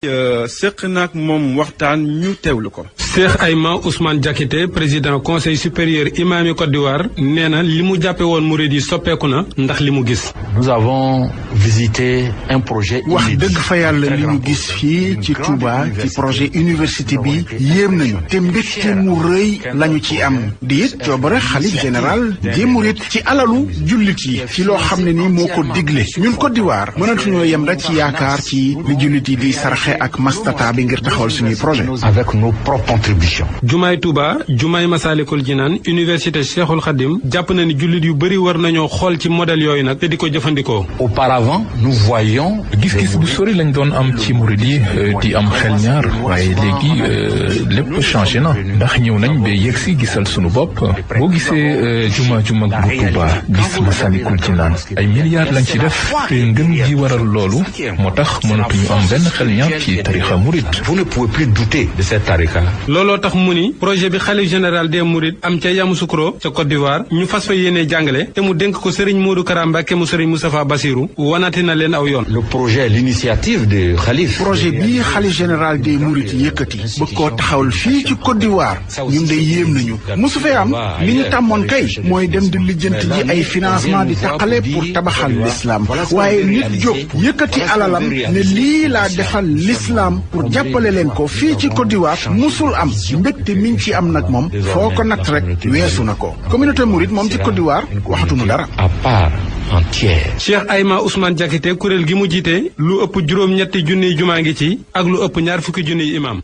seq nag moom waxtaan ñu teewlu ko. Cheikh Ayma Ousmane Diakité président conseil supérieur imam yi Côte d'Ivoire nee na li mu jàppe woon murid yi soppeeku na ndax li mu gis. nous avons visité un projet. wax dëgg fa yàlla li ñu gis fii ci Touba ci projet université bi yéem nañu te mbégte mu rëy lañu ci am di it coobare xalif général des mourides ci alalu jullit yi ci loo xam ne ni moo ko digle ñun Côte d'Ivoire mënatuñoo yem rek ci yaakaar ci li jullit yi di saraxe ak mastata bi ngir taxawal suñuy projet. avec nos propres contributions. jumaay Touba jumaay Masalikul Jinaan université Cheikhul Khadim jàpp na ni jullit yu bëri war nañoo xool ci modèle yooyu nag te di ko jëfandikoo. auparavant nous voyions. gis-gis bu sori lañ doon am ci murid yi di am xel ñaar waaye léegi lépp changé na ndax ñëw nañ ba yegg si gisal sunu bopp boo gisee juma mag bu Touba gis Masalikul Jinaan ay milliards lañ ci def te ngën gi waral loolu moo tax mënatuñu am benn xel ñaar ci tarixa murid. vous ne pouvez plus douter de cette tariqa. looloo tax mu ni projet bi xalif général des mourides am ca Yamoussoukro ca Côte d'Ivoire ñu fas fa yéene jàngale te mu dénk ko Serigne Modou Kara Mbacké mu Serigne Moustapha Bassirou wanati na leen aw yoon. le projet l'initiative de xalif. projet bii xalif général des mourides yëkkati bëgg koo taxawal fii ci Côte d'Ivoire ñun de yéem nañu mosu fee am li ñu tàmmoon kay mooy dem di lijjanti ji ay financement di taqale pour tabaxal l'islam waaye nit jóg yëkkati alalam ne lii laa defal l'islam pour jàppale leen ko fii ci Côte d'Ivoire musul am mbégte mi ngi ci am nag moom foo ko natt rek weesu na ko communauté mouride moom ci Côte d'Ivoire waxatuñu dara. à part entière. Cheikh Ayma Ousmane Diakité kuréel gi mu jiite lu ëpp juróom-ñetti junniy jumaa ngi ci ak lu ëpp ñaar fukki junniy imam.